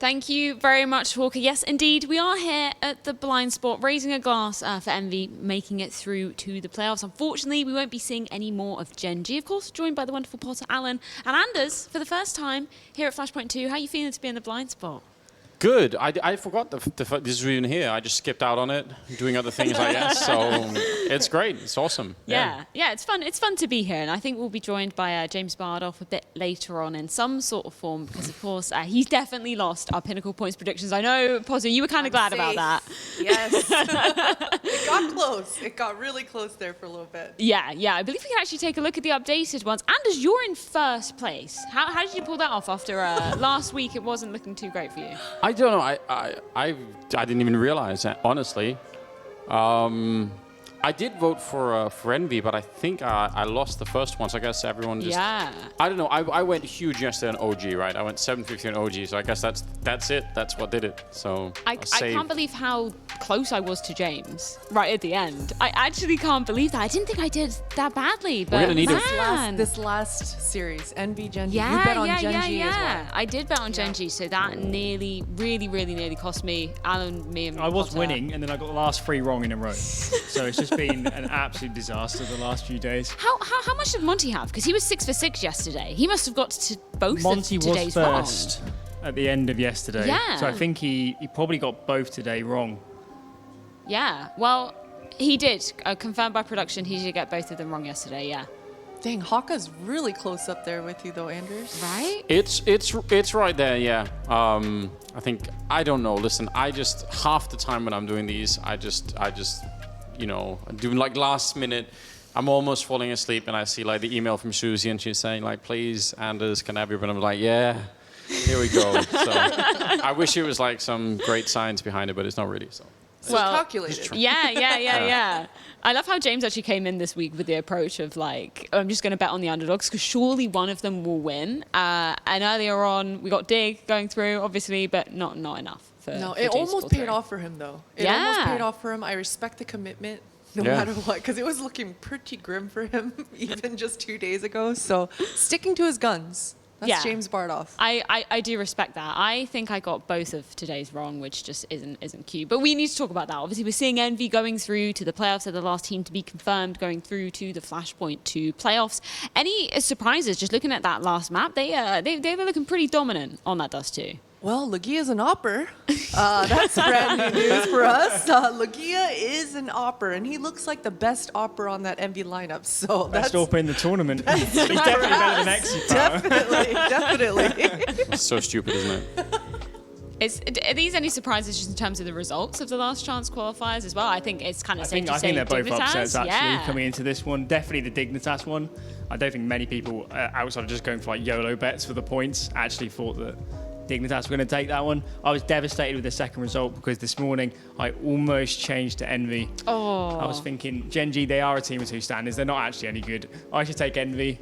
Thank you very much, Walker. Yes, indeed, we are here at the blind spot, raising a glass for Envy, making it through to the playoffs. Unfortunately, we won't be seeing any more of Gen G, of course, joined by the wonderful Potter, Alan, and Anders for the first time here at Flashpoint 2. How are you feeling to be in the blind spot? Good. I forgot this was even here. I just skipped out on it, doing other things, I guess. So it's great. It's awesome. Yeah, it's fun. It's fun to be here, and I think we'll be joined by James Bardoff a bit later on in some sort of form, because of course he's definitely lost our pinnacle points predictions. I know, Potter, you were kind of glad about that. Yes. It got close. It got really close there for a little bit. Yeah. I believe we can actually take a look at the updated ones. Anders, you're in first place. How did you pull that off after last week? It wasn't looking too great for you. I don't know. I didn't even realize that, honestly. I did vote for Envy, but I think I lost the first one, so I guess everyone just... Yeah. I don't know. I went huge yesterday on OG, right? I went 750 on OG, so I guess that's it. That's what did it. So I can't believe how close I was to James right at the end. I actually can't believe that. I didn't think I did that badly, but we're gonna need this last series, Envy, Gen G. Yeah, you bet on Gen G as well. I did bet on Gen G, so that really nearly cost me. Alan, me, and I was Potter. winning, and then I got the last 3 wrong in a row. So it's just been an absolute disaster the last few days. How much did Monty have? Because he was 6 for 6 yesterday. He must have got to both Monty of today's was first at the end of yesterday. Yeah. So I think he probably got both today wrong. Yeah. Well, he did. Confirmed by production, he did get both of them wrong yesterday. Yeah. Dang, Haka's really close up there with you, though, Anders. Right? It's right there, yeah. I think, I don't know. Listen, I just, half the time when I'm doing these, I just you know, doing like last minute, I'm almost falling asleep and I see like the email from Susie and she's saying like, please, Anders, can I have your... And I'm like, yeah, here we go. So I wish it was like some great science behind it, but it's not really, so. Well, calculated. Yeah. I love how James actually came in this week with the approach of like, I'm just going to bet on the underdogs because surely one of them will win. And earlier on, we got Dig going through, obviously, but not enough. No, it almost paid off for him, though. It almost paid off for him. I respect the commitment, no matter what, because it was looking pretty grim for him even just 2 days ago. So sticking to his guns. That's James Bardoff. I do respect that. I think I got both of today's wrong, which just isn't cute. But we need to talk about that. Obviously, we're seeing Envy going through to the playoffs. They're the last team to be confirmed going through to the Flashpoint 2 playoffs. Any surprises? Just looking at that last map, they were looking pretty dominant on that Dust 2. Well, Legia is an opper. That's brand new news for us. Legia is an opper, and he looks like the best opper on that Envy lineup. So Best that's opper in the tournament. He's definitely better than Exy. Definitely. It's so stupid, isn't it? Are these any surprises just in terms of the results of the last chance qualifiers as well? I think it's kind of safe to say I think they're both Dignitas, upsets, actually, coming into this one. Definitely the Dignitas one. I don't think many people, outside of just going for like YOLO bets for the points, actually thought that Dignitas were going to take that one. I was devastated with the second result because this morning I almost changed to Envy. Oh. I was thinking, Gen G, they are a team of 2 standards. They're not actually any good. I should take Envy.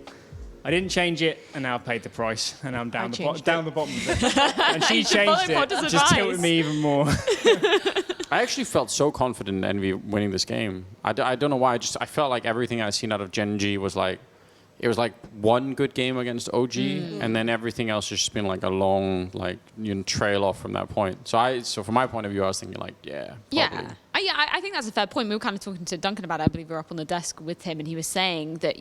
I didn't change it, and now I've paid the price, and I'm down the bottom of it. And she changed it, just tilted me even more. I actually felt so confident in Envy winning this game. I don't know why. I felt like everything I've seen out of Gen G was like, it was like one good game against OG, and then everything else has just been like a long, like, trail off from that point. So from my point of view, I was thinking like, probably. I think that's a fair point. We were kind of talking to Duncan about it. I believe we were up on the desk with him, and he was saying that,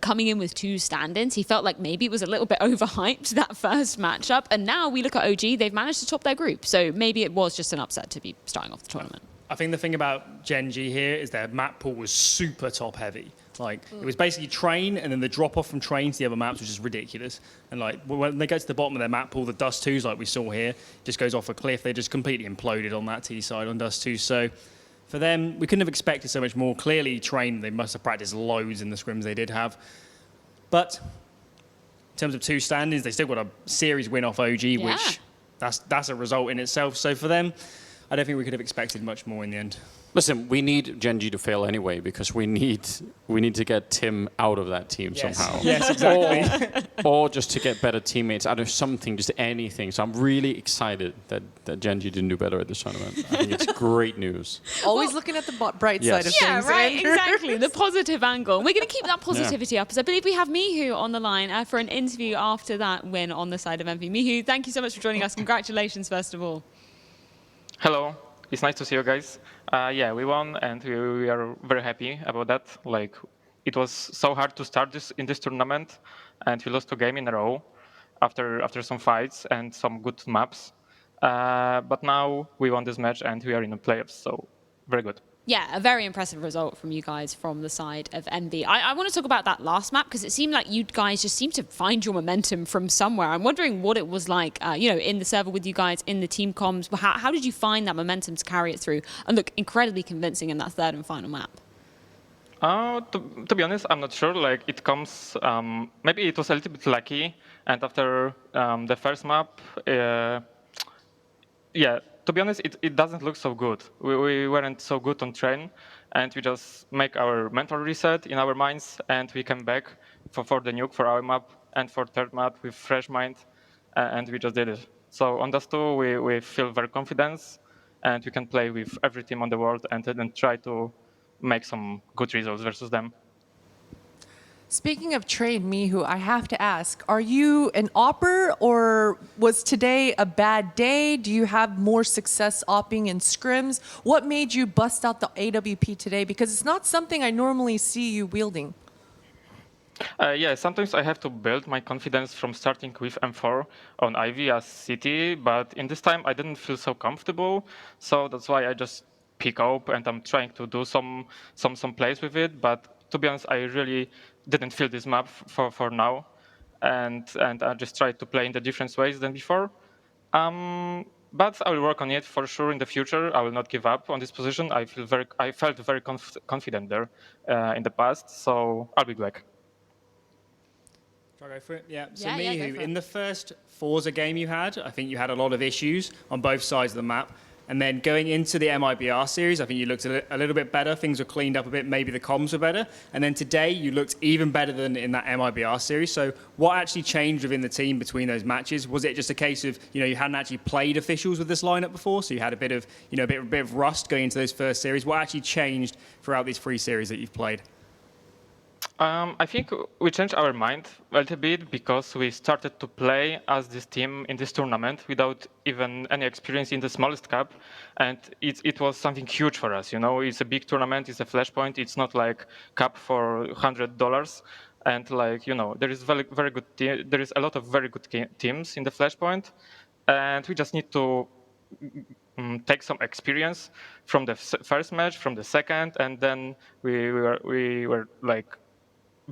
coming in with 2 stand-ins, he felt like maybe it was a little bit overhyped, that first matchup. And now we look at OG, they've managed to top their group. So maybe it was just an upset to be starting off the tournament. I think the thing about Gen G here is their map pool was super top-heavy. Like, it was basically train, and then the drop-off from train to the other maps was just ridiculous. And, like, when they get to the bottom of their map pool, the Dust 2s, like we saw here, just goes off a cliff. They just completely imploded on that T side on Dust 2. So, for them, we couldn't have expected so much more. Clearly, train, they must have practiced loads in the scrims they did have. But, in terms of 2 standings, they still got a series win off OG, which that's a result in itself. So, for them, I don't think we could have expected much more in the end. Listen, we need Genji to fail anyway because we need to get Tim out of that team somehow. Yes, exactly. Or just to get better teammates out of something, just anything. So I'm really excited that Genji didn't do better at this tournament. I think it's great news. Always looking at the bright side of Yeah, things. right, Andrew. exactly. The positive angle. And we're going to keep that positivity up, as I believe we have Mihu on the line for an interview after that win on the side of Envy. Mihu, thank you so much for joining us. Congratulations, first of all. Hello, it's nice to see you guys. Yeah, we won, and we are very happy about that. Like, it was so hard to start in this tournament, and we lost 2 games in a row after some fights and some good maps. But now we won this match, and we are in the playoffs, so very good. Yeah, a very impressive result from you guys from the side of Envy. I want to talk about that last map because it seemed like you guys just seemed to find your momentum from somewhere. I'm wondering what it was like, in the server with you guys, in the team comms. How did you find that momentum to carry it through and look incredibly convincing in that third and final map? To be honest, I'm not sure. Like, it comes, maybe it was a little bit lucky, and after the first map, yeah, to be honest, it doesn't look so good. We weren't so good on train, and we just make our mental reset in our minds, and we came back for the nuke for our map and for third map with fresh mind, and we just did it. So on those 2, we feel very confident, and we can play with every team on the world and then try to make some good results versus them. Speaking of trade, Mihu, I have to ask, are you an opper or was today a bad day? Do you have more success opping in scrims? What made you bust out the AWP today? Because it's not something I normally see you wielding. Yeah, sometimes I have to build my confidence from starting with M4 on Ivy as CT, but in this time I didn't feel so comfortable, so that's why I just pick up and I'm trying to do some plays with it, but to be honest, I really didn't feel this map for now, and I just tried to play in the different ways than before. But I will work on it for sure in the future. I will not give up on this position. I felt very confident there in the past, so I'll be back. Shall I go for it? Yeah. So Yeah, go Mihu, for it. in the first Forza game you had, I think you had a lot of issues on both sides of the map. And then going into the MIBR series, I think you looked a little bit better. Things were cleaned up a bit. Maybe the comms were better. And then today, you looked even better than in that MIBR series. So what actually changed within the team between those matches? Was it just a case of, you hadn't actually played officials with this lineup before, so you had a bit of, a bit of rust going into those first series? What actually changed throughout these 3 series that you've played? I think we changed our mind a little bit because we started to play as this team in this tournament without even any experience in the smallest cup, and it was something huge for us. It's a big tournament, it's a Flashpoint, it's not like cup for $100, and there is very good. There is a lot of very good teams in the Flashpoint, and we just need to take some experience from the first match, from the second, and then we were like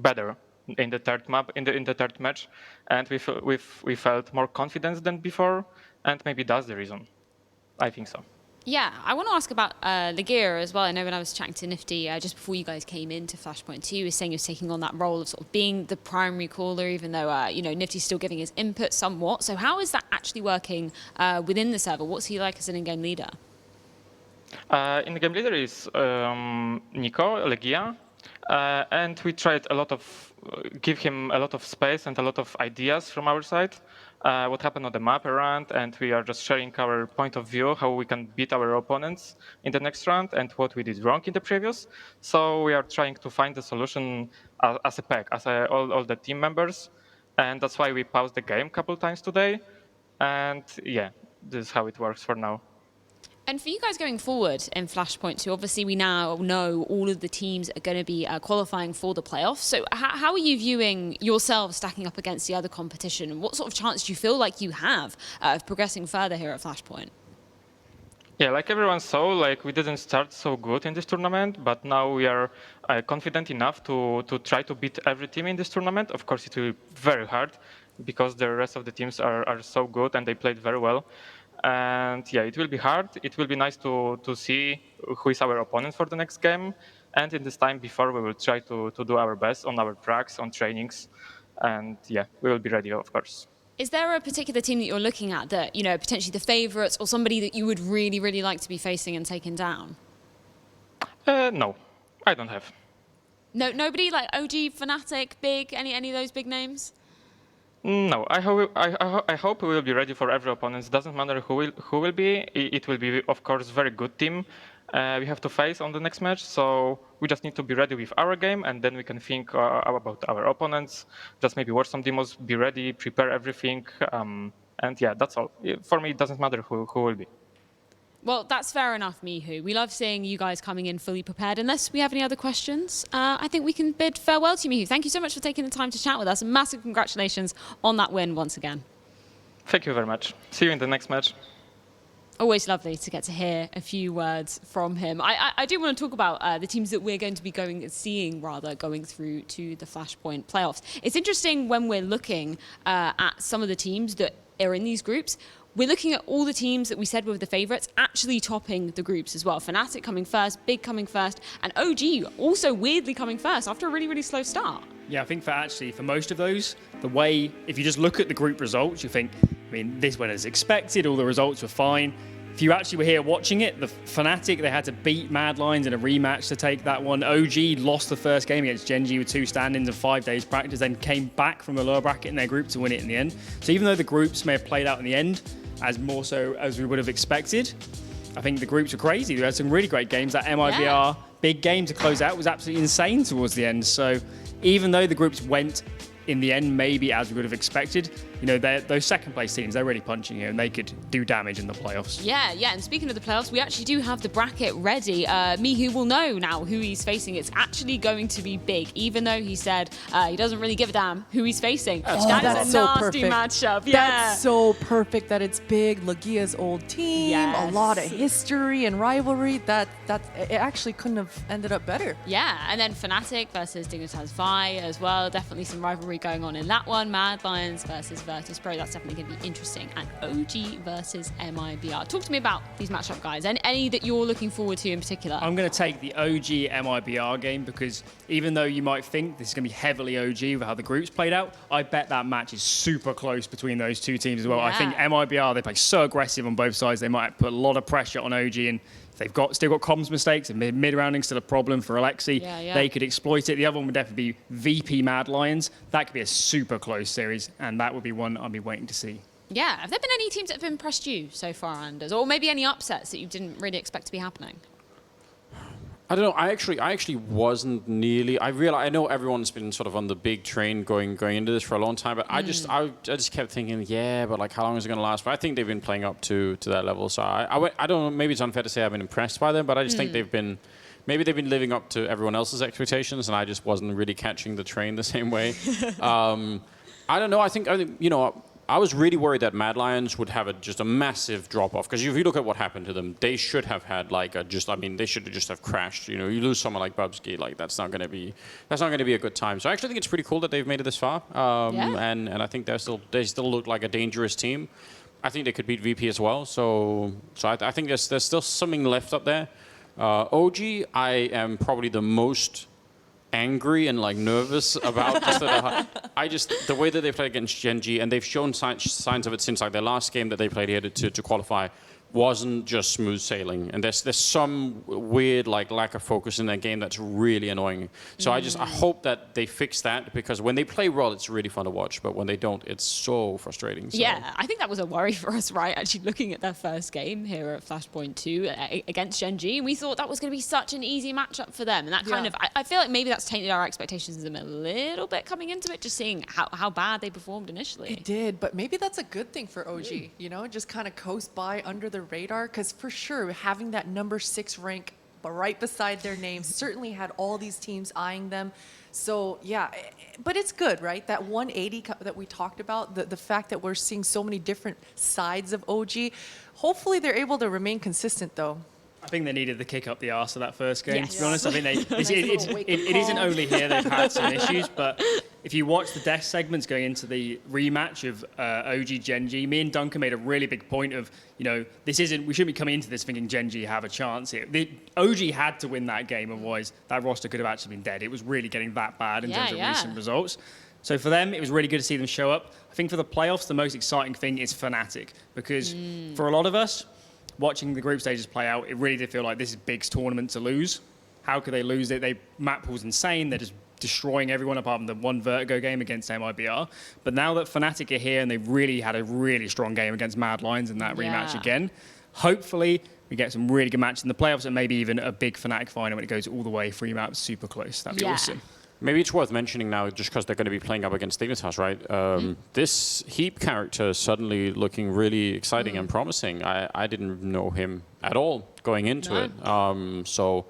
better in the third map, in the third match, and we felt more confidence than before, and maybe that's the reason. I think so. Yeah, I want to ask about Legear as well. I know when I was chatting to Nifty just before you guys came into Flashpoint 2, he was saying he was taking on that role of sort of being the primary caller, even though Nifty's still giving his input somewhat. So how is that actually working within the server? What's he like as an in-game leader? In the game leader is Nico Legia. And we tried give him a lot of space and a lot of ideas from our side, what happened on the map around, and we are just sharing our point of view, how we can beat our opponents in the next round and what we did wrong in the previous. So we are trying to find the solution as a pack, as all the team members, and that's why we paused the game a couple times today. And yeah, this is how it works for now. And for you guys going forward in Flashpoint 2, obviously we now know all of the teams are going to be qualifying for the playoffs. So how are you viewing yourselves stacking up against the other competition? And what sort of chance do you feel like you have of progressing further here at Flashpoint? Yeah, like everyone saw, we didn't start so good in this tournament, but now we are confident enough to try to beat every team in this tournament. Of course, it will be very hard because the rest of the teams are so good and they played very well. And yeah, it will be hard. It will be nice to see who is our opponent for the next game. And in this time before, we will try to do our best on our tracks, on trainings. And yeah, we will be ready, of course. Is there a particular team that you're looking at that, potentially the favourites or somebody that you would really, really like to be facing and taking down? No, I don't have. No, nobody like OG, Fnatic, Big, any of those big names? No, I hope we will be ready for every opponent. It doesn't matter who will be. It will be, of course, very good team we have to face on the next match. So we just need to be ready with our game, and then we can think about our opponents. Just maybe watch some demos, be ready, prepare everything, and yeah, that's all. For me, it doesn't matter who will be. Well, that's fair enough, Mihu. We love seeing you guys coming in fully prepared. Unless we have any other questions, I think we can bid farewell to you, Mihu. Thank you so much for taking the time to chat with us. And massive congratulations on that win once again. Thank you very much. See you in the next match. Always lovely to get to hear a few words from him. I do want to talk about the teams that we're going to be going through to the Flashpoint playoffs. It's interesting when we're looking at some of the teams that are in these groups. We're looking at all the teams that we said were the favourites actually topping the groups as well. Fnatic coming first, Big coming first, and OG also weirdly coming first after a really, really slow start. Yeah, I think for most of those, the way, if you just look at the group results, you think, I mean, this went as expected, all the results were fine. If you actually were here watching it, the Fnatic, they had to beat Mad Lions in a rematch to take that one. OG lost the first game against Gen.G with 2 stand-ins and 5 days practice, then came back from the lower bracket in their group to win it in the end. So even though the groups may have played out in the end, as more so as we would have expected, I think the groups were crazy. We had some really great games. That MIBR big game to close out was absolutely insane towards the end. So even though the groups went in the end maybe as we would have expected, you know, those second place teams, they're really punching you and they could do damage in the playoffs. Yeah, and speaking of the playoffs, we actually do have the bracket ready. Mihu will know now who he's facing. It's actually going to be Big, even though he said he doesn't really give a damn who he's facing. That's a so nasty perfect. matchup. Yeah. That's so perfect that it's Big, Lagia's old team, Yes. a lot of history and rivalry. That it actually couldn't have ended up better. Yeah, and then Fnatic versus Dntel Vi as well. Definitely some rivalry going on in that one. Mad Lions versus Virtus Pro. That's definitely going to be interesting. And OG versus MIBR. Talk to me about these matchup, guys. Any that you're looking forward to in particular? I'm going to take the OG MIBR game because even though you might think this is going to be heavily OG with how the groups played out, I bet that match is super close between those two teams as well. I think MIBR, they play so aggressive on both sides, they might put a lot of pressure on OG, and if they've still got comms mistakes and mid-rounding still a problem for Alexi, they could exploit it. The other one would definitely be VP Mad Lions. That could be a super close series, and that would be one I'll be waiting to see. Yeah, have there been any teams that have impressed you so far, Anders? Or maybe any upsets that you didn't really expect to be happening? I don't know. I actually wasn't nearly. I know everyone's been sort of on the big train going into this for a long time, but I just kept thinking, but like, how long is it going to last? But I think they've been playing up to that level. So I don't know. Maybe it's unfair to say I've been impressed by them, but I just think they've been living up to everyone else's expectations, and I just wasn't really catching the train the same way. I don't know. I think you know. I was really worried that Mad Lions would have just a massive drop-off, because if you look at what happened to them, they should have had they should just have crashed. You know, you lose someone like Bubsky, like that's not going to be a good time. So I actually think it's pretty cool that they've made it this far, and I think they still look like a dangerous team. I think they could beat VP as well. So I think there's still something left up there. OG, I am probably the most angry and like nervous about the way that they played against Gen.G, and they've shown signs of it since like their last game that they played here to qualify wasn't just smooth sailing, and there's some weird like lack of focus in their game that's really annoying. So I hope that they fix that, because when they play well, it's really fun to watch, but when they don't, it's so frustrating. So. Yeah, I think that was a worry for us, right? Actually looking at their first game here at Flashpoint 2 against Gen.G, and we thought that was going to be such an easy matchup for them, and that kind of, I feel like maybe that's tainted our expectations of them a little bit coming into it, just seeing how bad they performed initially. It did, but maybe that's a good thing for OG, you know, just kind of coast by under the radar, because for sure having that number 6 rank right beside their name certainly had all these teams eyeing them. So yeah, but it's good, right? That 180 that we talked about, the fact that we're seeing so many different sides of OG, hopefully they're able to remain consistent though. I think they needed the kick up the arse of that first game, Yes. to be honest. I think it isn't only here they've had some issues, but if you watch the death segments going into the rematch of OG Gen.G, me and Duncan made a really big point of, you know, we shouldn't be coming into this thinking Gen.G have a chance here. OG had to win that game, otherwise that roster could have actually been dead. It was really getting that bad in terms of recent results. So for them, it was really good to see them show up. I think for the playoffs, the most exciting thing is Fnatic, because for a lot of us, watching the group stages play out, it really did feel like this is Big's tournament to lose. how could they lose it? Map pool's insane. They're just destroying everyone apart from the one Vertigo game against MIBR. But now that Fnatic are here and they've really had a really strong game against Mad Lions in that rematch again, hopefully we get some really good matches in the playoffs and maybe even a big Fnatic final when it goes all the way 3 maps super close. That'd be awesome. Maybe it's worth mentioning now, just because they're going to be playing up against Dignitas, right? This Heap character is suddenly looking really exciting and promising. I didn't know him at all going into it. So,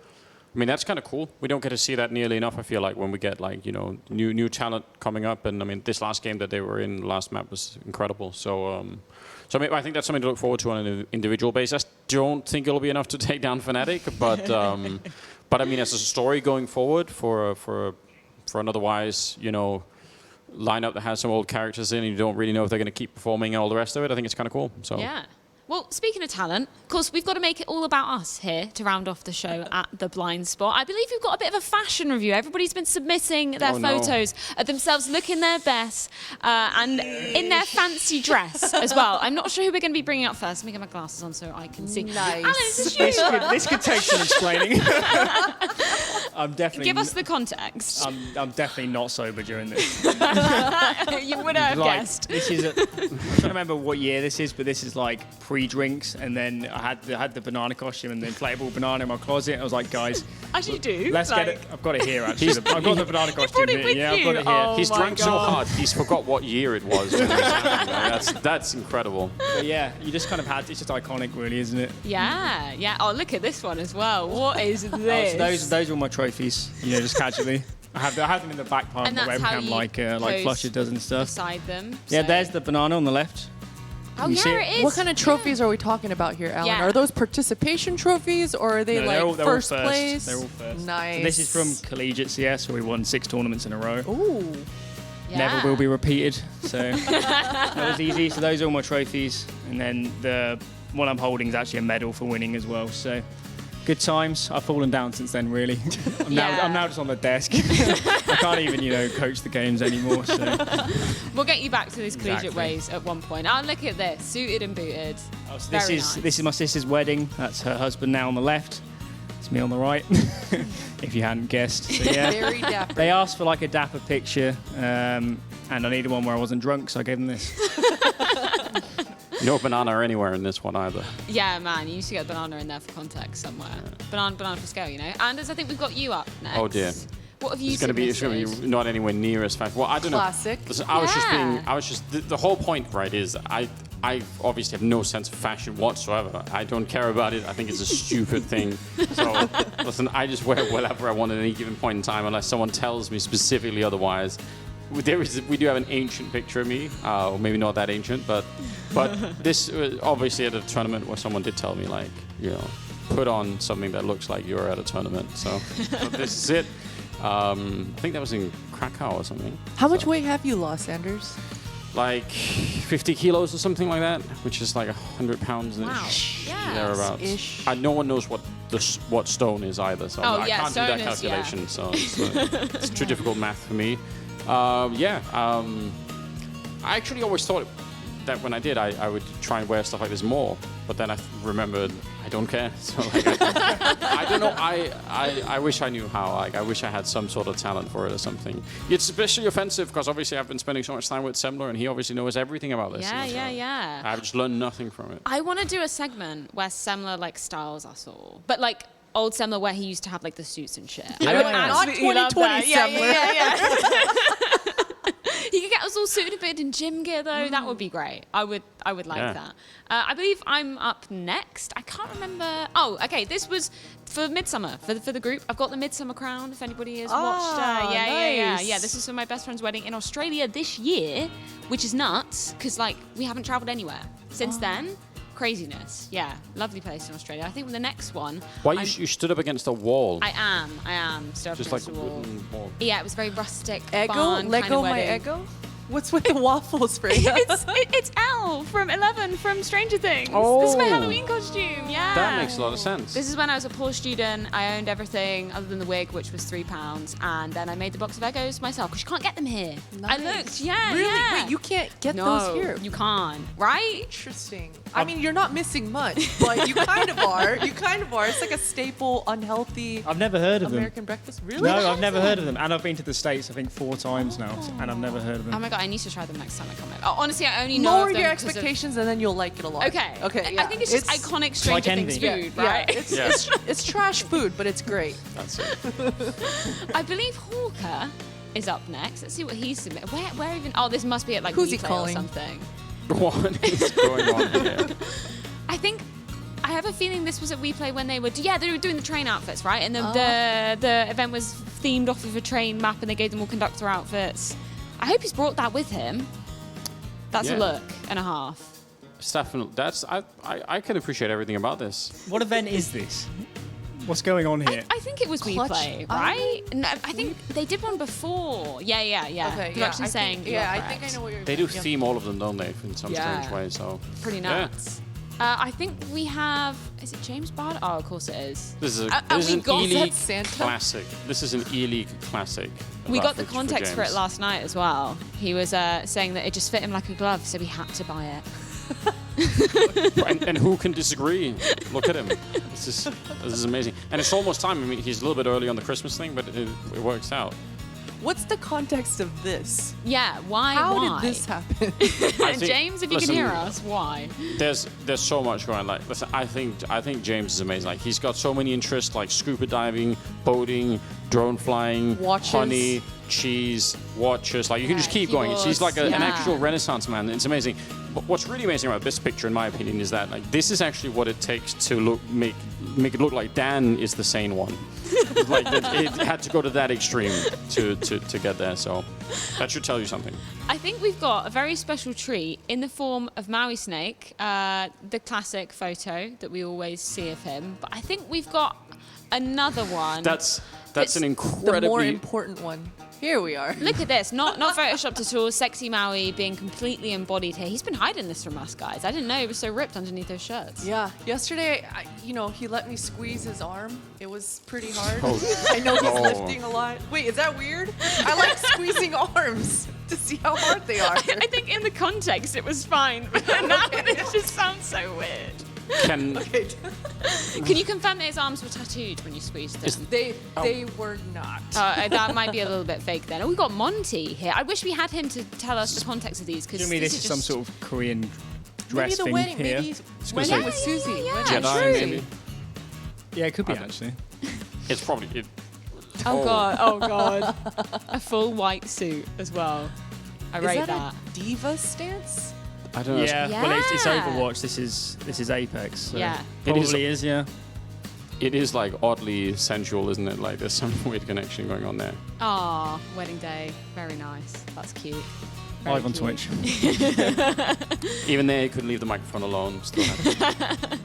I mean, that's kind of cool. We don't get to see that nearly enough, I feel like, when we get, like, you know, new talent coming up. And, I mean, this last game that they were in, last map, was incredible. So, I mean, I think that's something to look forward to on an individual basis. I don't think it'll be enough to take down Fnatic, but I mean, as a story going forward for an otherwise, you know, lineup that has some old characters in and you don't really know if they're going to keep performing and all the rest of it, I think it's kind of cool. So. Yeah. Well, speaking of talent, of course, we've got to make it all about us here to round off the show at the blind spot. I believe we've got a bit of a fashion review. Everybody's been submitting their photos of themselves looking their best and in their fancy dress as well. I'm not sure who we're going to be bringing up first. Let me get my glasses on so I can see. Nice. Alan, it's you. This could take some explaining. I'm definitely. Give us the context. I'm definitely not sober during this. You would have guessed. This is. I'm trying to remember what year this is, but this is like pre-drinks, and then I had the banana costume and the inflatable banana in my closet. I was like, guys, as you do. Let's get it. I've got it here actually. I've got the banana costume brought it here. with Yeah, you? I've got it here. Oh He's my drunk so God. hard, he's forgot what year it was. When it was happening. That's incredible. But yeah, you just kind of had. It's just iconic, really, isn't it? Yeah, yeah. Oh, look at this one as well. What is this? So those are all my trophies. You know, just casually. I have them in the back part of And the that's how webcam, you like pose Flusher does and stuff. beside them. Yeah, so- there's the banana on the left. Oh, you see yeah, it? it is. What kind of trophies are we talking about here, Alan? Yeah. Are those participation trophies or are they No, like they're all first first. place? They're all first. Nice. And this is from Collegiate CS, where we won 6 tournaments in a row. Ooh. Yeah. Never will be repeated. So that was easy. So those are all my trophies. And then the one I'm holding is actually a medal for winning as well. So good times. I've fallen down since then, really. I'm now just on the desk. I can't even, coach the games anymore. So We'll get you back to those collegiate Exactly. ways at one point. Oh, look at this. Suited and booted. Oh, so Very this is my sister's wedding. That's her husband now on the left. It's me on the right. If you hadn't guessed. So yeah. Very dapper. They asked for like a dapper picture, and I needed one where I wasn't drunk, so I gave them this. No banana anywhere in this one either. Yeah, man. You used to get a banana in there for context somewhere. Banana for scale, Anders, I think we've got you up next. Oh, dear. What have you It's going to be not anywhere near as fast. Well, I don't Classic. know. Listen, I was just the whole point, right, is I obviously have no sense of fashion whatsoever. I don't care about it. I think it's a stupid thing. So, listen, I just wear whatever I want at any given point in time unless someone tells me specifically otherwise. We do have an ancient picture of me, or maybe not that ancient, but this obviously at a tournament where someone did tell me, like, put on something that looks like you're at a tournament. So this is it. I think that was in Krakow or something. How much weight have you lost, Anders? Like 50 kilos or something like that, which is like 100 pounds. Wow. Ish, Yes. thereabouts. Ish. No one knows what stone is either, so Oh, I yeah, can't do that stone is, calculation. So it's too difficult math for me. I actually always thought that when I did, I would try and wear stuff like this more. But then I remembered I don't care. So like, I don't know. I wish I knew how. Like I wish I had some sort of talent for it or something. It's especially offensive because obviously I've been spending so much time with Semler and he obviously knows everything about this. Yeah. I've just learned nothing from it. I want to do a segment where Semler like styles us all, but like old Semler where he used to have like the suits and shit. Yeah. I would Not absolutely love that. 2020 Yeah. He could get us all suited a bit in gym gear though. That would be great. I would like that. I believe I'm up next. I can't remember. Oh, okay. This was for Midsummer for the group. I've got the Midsummer crown. If anybody has watched. Yeah. Nice. This is for my best friend's wedding in Australia this year, which is nuts because like we haven't travelled anywhere since then. Craziness. Yeah, lovely place in Australia. I think the next one. Why you stood up against a wall? I am. Stood up just like against a the wall. wooden wall. Yeah, it was very rustic. Ego? barn Let kind go of my wedding. ego? What's with the waffles, Freya? It's Elle from 11 from Stranger Things. Oh. This is my Halloween costume. Yeah. That makes a lot of sense. This is when I was a poor student. I owned everything other than the wig, which was £3, and then I made the box of Legos myself because you can't get them here. Nice. I looked, yeah, Really? yeah. Wait, you can't get no, those here? you can't, right? Interesting. I mean, you're not missing much, but you kind of are. You kind of are. It's like a staple, unhealthy I've never heard of American breakfast. Really? them. No, I've never heard of them. And I've been to the States, I think, 4 times now, and I've never heard of them. Oh my god, I need to try them next time I come over. Oh, honestly, I only know Lower of them your because of- expectations and then you'll like it a lot. Okay. Okay. Yeah. I think it's just iconic Stranger like Things envy. food, right? Yeah. It's trash food, but it's great. That's it. I believe Hawker is up next. Let's see what he's submitted. Where even? Oh, this must be at like Who's he Replay or calling? something. What is going on here? I think I have a feeling this was at WePlay when they were doing the train outfits, right? And Oh. the event was themed off of a train map, and they gave them all conductor outfits. I hope he's brought that with him. That's Yeah. a look and a half. Stefan, I can appreciate everything about this. What event is this? What's going on here? I think it was Clutch WePlay, right? No, I think they did one before. Yeah. Okay. Production saying. Yeah, you're I think I correct. know what you're. They do yeah. theme all of them, don't they, in some Yeah. strange way? So Pretty nuts. I think we have. Is it James Bard? Oh, of course it is. This is And this is we an got E-League that Santa? classic. This is an E-League classic. We of got the outfits context for it James. last night as well. He was saying that it just fit him like a glove, so we had to buy it. and who can disagree? Look at him. This is amazing. And it's almost time. I mean, he's a little bit early on the Christmas thing, but it works out. What's the context of this? Yeah, why? How did this happen? I think- James, if you listen, can hear us, why? There's so much going on. Like, listen, I think James is amazing. Like, he's got so many interests, like scuba diving, boating, drone flying, Watches. honey, cheese, watches. Like, you can Yeah, just keep going. He's like an keyboards. actual Renaissance man. It's amazing. But what's really amazing about this picture, in my opinion, is that like this is actually what it takes to make it look like Dan is the sane one. Like it had to go to that extreme to get there. So that should tell you something. I think we've got a very special treat in the form of Maui Snake, the classic photo that we always see of him. But I think we've got another one. That's It's an the incredibly more important one. Here we are. Look at this, not photoshopped at all. Sexy Maui being completely embodied here. He's been hiding this from us, guys. I didn't know he was so ripped underneath those shirts. Yeah. Yesterday, he let me squeeze his arm. It was pretty hard. Oh. I know he's Oh. lifting a lot. Wait, is that weird? I like squeezing arms to see how hard they are. I think in the context it was fine, but now it just sounds so weird. can Okay. Can you confirm that his arms were tattooed when you squeezed them? They were not. That might be a little bit fake then. Oh, we got Monty here. I wish we had him to tell us the context of these because Do you mean this is some sort of Korean Maybe dress the thing wedding. here? Maybe gonna wedding say- with Susie. yeah, Wedding with Jedi Susie. maybe? Yeah, it could be I don't- actually. It's probably it. Oh god. A full white suit as well. I Is rate that that. a diva stance? I don't know. Yeah, well, it's Yeah. Overwatch. This is Apex. So Yeah. probably is. Yeah. It is like oddly sensual, isn't it? Like there's some weird connection going on there. Ah, wedding day. Very nice. That's cute. Very Live on cute. Twitch. Even there, he couldn't leave the microphone alone. Still had to-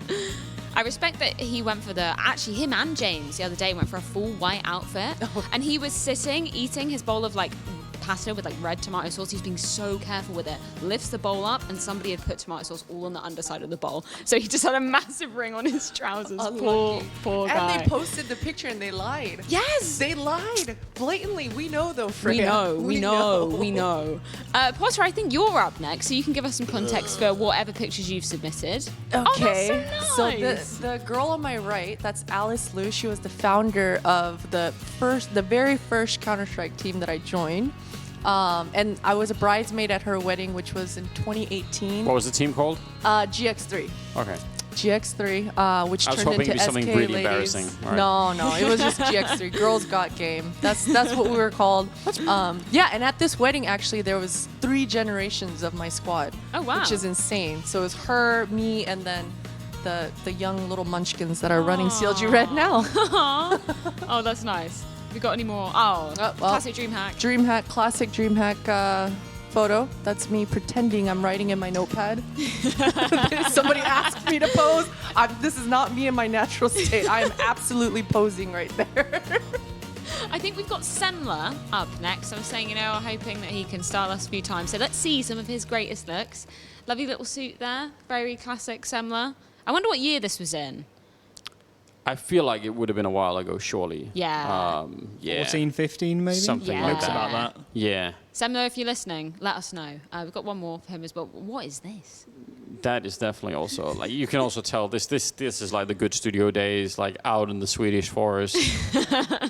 I respect that he went for actually him and James the other day went for a full white outfit. And he was sitting, eating his bowl of like pasta with like red tomato sauce. He's being so careful with it. Lifts the bowl up and somebody had put tomato sauce all on the underside of the bowl. So he just had a massive ring on his trousers. Unlucky. Poor guy. And they posted the picture and they lied. Yes! They lied blatantly. We know though, We Freya. know. Potter, I think you're up next, so you can give us some context for whatever pictures you've submitted. Okay. Oh, that's so nice. So the girl on my right, that's Alice Liu. She was the founder of the very first Counter-Strike team that I joined. And I was a bridesmaid at her wedding, which was in 2018. What was the team called? GX3. Okay. GX3, which I was turned hoping into it'd be something SK really ladies. embarrassing. All right. No, it was just GX3. Girls Got Game. That's what we were called. Yeah, and at this wedding, actually, there was 3 generations of my squad. Oh, wow. Which is insane. So it was her, me, and then the young little munchkins that are running CLG Red now. Oh, that's nice. We got any more? Oh, well, classic dream hack. DreamHack, classic DreamHack photo. That's me pretending I'm writing in my notepad. Somebody asked me to pose. This is not me in my natural state. I am absolutely posing right there. I think we've got Semler up next. I was saying, I'm hoping that he can style us a few times. So let's see some of his greatest looks. Lovely little suit there. Very classic Semler. I wonder what year this was in. I feel like it would have been a while ago, surely. Yeah. 14, 15 maybe? Something like Hopes that. about that. Yeah. Semler, if you're listening, let us know. We've got one more for him as well. What is this? That is definitely also, like, you can also tell this is like the good studio days, like out in the Swedish forest.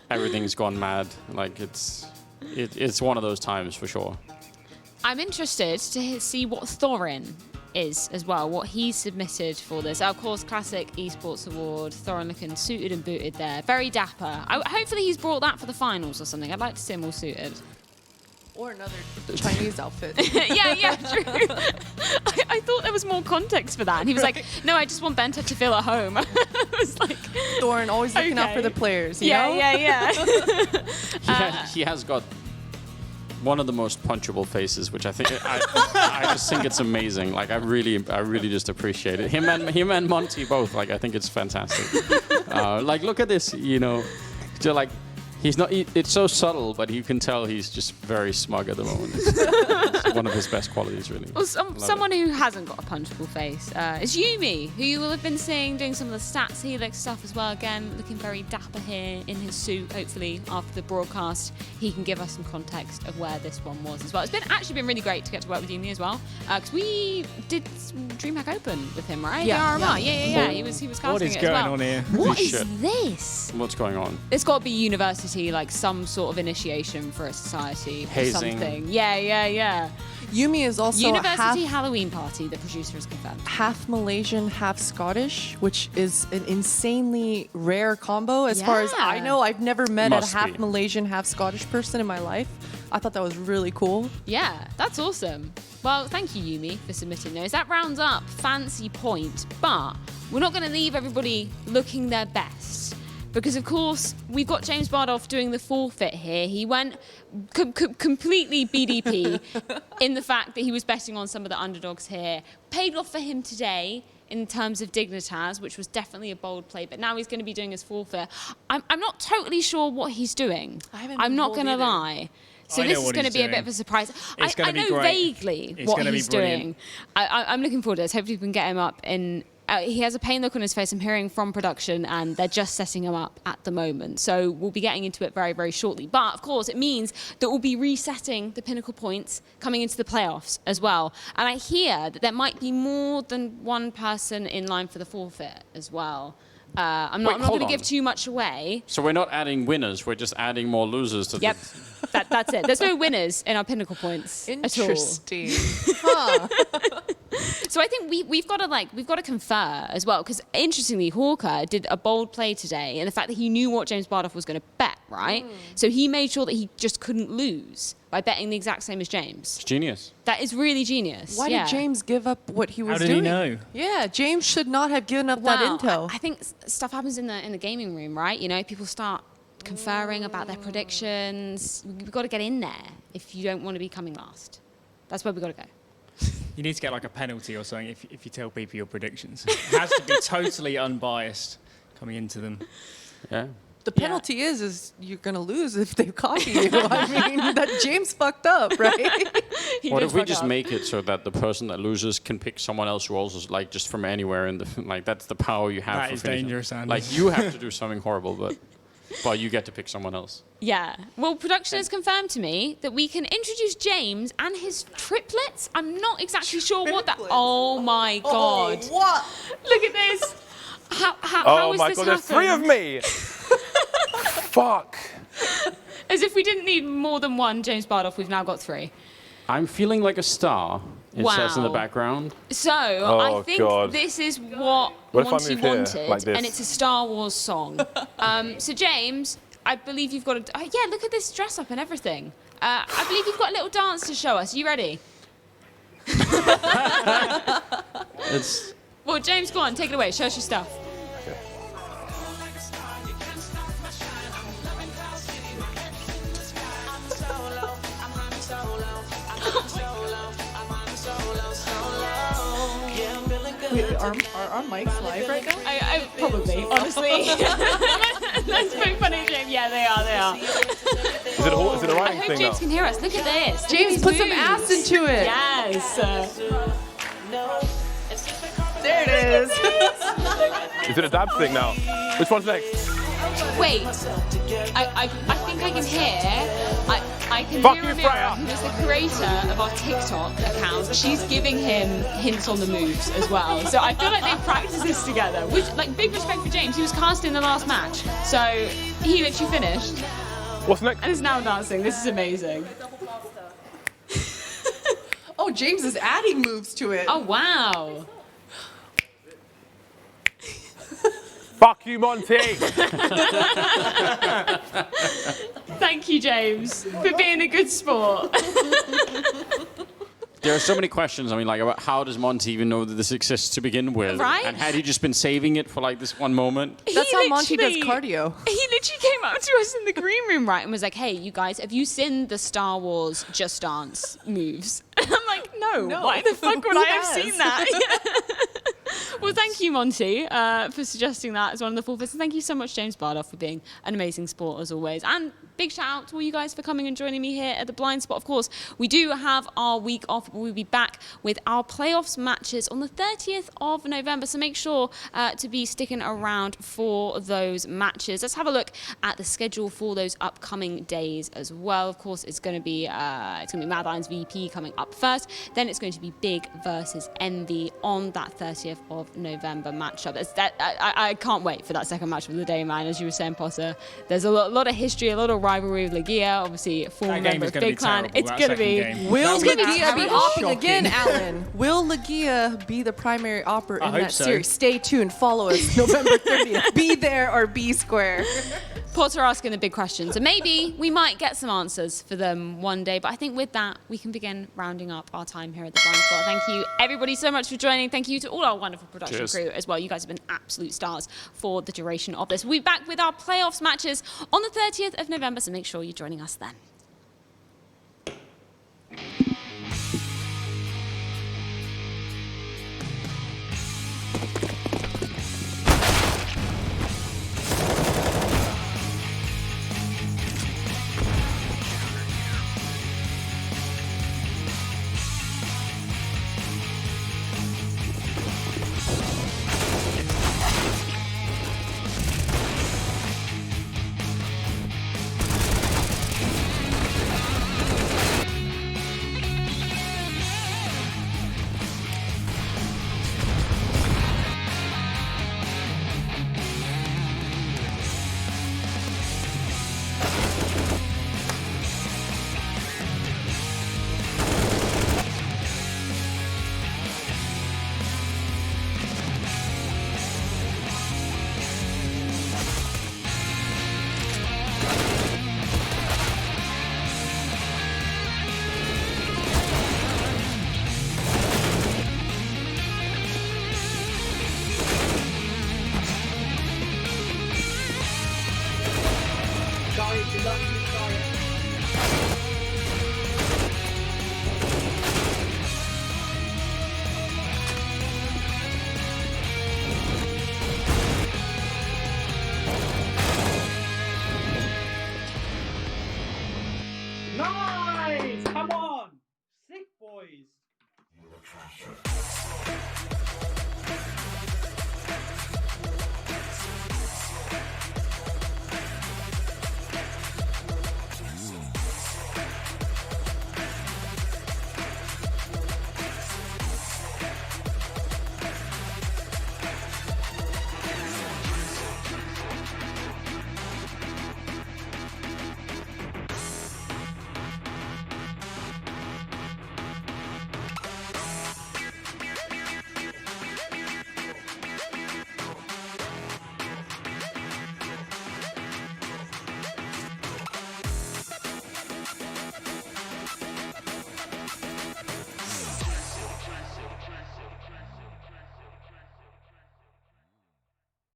Everything's gone mad. Like, it's one of those times for sure. I'm interested to see what Thorin is as well, what he submitted for this. Of course, classic esports award. Thorin looking suited and booted there. Very dapper. Hopefully he's brought that for the finals or something. I'd like to see him all suited. Or another Chinese outfit. yeah, true. I thought there was more context for that. And he was like, no, I just want Benta to feel at home. I was like... Thorin always looking out for the players, you know? Yeah. He has got one of the most punchable faces, which I think I just think it's amazing. Like I really just appreciate it. Him and Monty both. Like I think it's fantastic. Like look at this, just like he's not. It's so subtle, but you can tell he's just very smug at the moment. It's one of his best qualities, really. Well, someone who hasn't got a punchable face is Yumi, who you will have been seeing doing some of the stats helix stuff as well. Again, looking very dapper here in his suit. Hopefully, after the broadcast, he can give us some context of where this one was as well. It's actually been really great to get to work with Yumi as well, because we did DreamHack Open with him, right? Yeah. He was casting What is it as going well. on here? What Holy is shit. this? What's going on? It's got to be university, like some sort of initiation for a society or Hazing. something. Yeah. Yumi is also University Halloween party, the producer has confirmed. half Malaysian, half Scottish, which is an insanely rare combo. As far as I Yeah. know, I've never met Must a half be. Malaysian, half Scottish person in my life. I thought that was really cool. Yeah, that's awesome. Well, thank you, Yumi, for submitting those. That rounds up Fancy Point, but we're not going to leave everybody looking their best. Because, of course, we've got James Bardolph doing the forfeit here. He went completely BDP in the fact that he was betting on some of the underdogs here. Paid off for him today in terms of Dignitas, which was definitely a bold play, but now he's going to be doing his forfeit. I'm not totally sure what he's doing. I'm not going to lie. So I this know is what going to he's be a doing. bit of a surprise. It's I gonna be know great. vaguely It's what gonna be he's brilliant. doing. I'm looking forward to this. Hopefully we can get him up in... he has a pain look on his face, I'm hearing from production, and they're just setting him up at the moment. So we'll be getting into it very, very shortly. But, of course, it means that we'll be resetting the pinnacle points coming into the playoffs as well. And I hear that there might be more than one person in line for the forfeit as well. I'm not going to give too much away. So we're not adding winners, we're just adding more losers to Yep, that's it. There's no winners in our pinnacle points at all. Interesting. Huh. So I think we've got to confer as well, because interestingly, Hawker did a bold play today, and the fact that he knew what James Bardolph was going to bet, right? So he made sure that he just couldn't lose by betting the exact same as James. It's genius. That is really genius. Why did James give up what he was How did doing? he know? Yeah, James should not have given up that intel. I think stuff happens in the gaming room, right? People start conferring about their predictions. We've got to get in there if you don't want to be coming last. That's where we've got to go. You need to get like a penalty or something if you tell people your predictions. It has to be totally unbiased coming into them. Yeah. The penalty is you're going to lose if they copy you. I mean, that James fucked up, right? What if we just make it so that the person that loses can pick someone else who also like just from anywhere in the like that's the power you have. That for is finishing. dangerous, Andy. Like you have to do something horrible, but you get to pick someone else. Yeah. Well, production has confirmed to me that we can introduce James and his triplets. I'm not exactly sure what that... Oh, my God. What? Look at this. How is my this God, there's 3 of me. Fuck. As if we didn't need more than one James Bardolph, we've now got 3. I'm feeling like a star. It says in the Wow. background. So, I think God. this is what What if I Monty move here, wanted, like this? and it's a Star Wars song. So, James, I believe you've got a... yeah, look at this dress up and everything. I believe you've got a little dance to show us. Are you ready? It's Well, James, go on, take it away. Show us your stuff. Wait, are our mics live right now? I probably, honestly. That's very funny, James. Yeah, they are. Is it a I writing hope thing James now? can hear us. Look at this. James, put some ass into it. Yes. There it is. Is it a dab thing now? Which one's next? Wait. I think I can hear. I can Fuck hear you, Amira, Freya. who is the creator of our TikTok account. She's giving him hints on the moves as well. So I feel like they practiced this together. Which, like, big respect for James. He was cast in the last match, so he literally finished What's next? and is now dancing. This is amazing. Oh, James is adding moves to it. Oh wow. Fuck you, Monty. Thank you, James, for being a good sport. There are so many questions, I mean, like, about how does Monty even know that this exists to begin with? Right? And had he just been saving it for, like, this one moment? That's how Monty does literally- cardio. He literally came up to us in the green room, right, and was like, hey, you guys, have you seen the Star Wars Just Dance moves? And I'm like, no. Why the fuck would Who I have has? seen that? Well, thank you, Monty, for suggesting that as one of the full fits. And thank you so much, James Bardoff, for being an amazing sport as always. And big shout out to all you guys for coming and joining me here at the Blind Spot. Of course, we do have our week off, but we'll be back with our playoffs matches on the 30th of November. So make sure to be sticking around for those matches. Let's have a look at the schedule for those upcoming days as well. Of course, it's going to be Mad Lions VP coming up first. Then it's going to be Big versus Envy on that 30th of November matchup. I can't wait for that second match of the day, man. As you were saying, Potter, there's a lot of history, a lot of rivalry with Legia. Obviously, former That game member is of gonna be Big Clan. terrible, It's that going to second be. game. Will That'll be Legia be terrible. opping again, Shocking. Alan? Will Legia be the primary opper in I hope that so. series? Stay tuned. Follow us November 30th. Be there or be square. Potter asking the big questions, and maybe we might get some answers for them one day. But I think with that, we can begin rounding up our time here at the Blind Spot. Thank you, everybody, so much for joining. Thank you to all our wonderful production Cheers. crew as well. You guys have been absolute stars for the duration of this. We'll be back with our playoffs matches on the 30th of November, so make sure you're joining us then. Nice! Come on! Sick boys!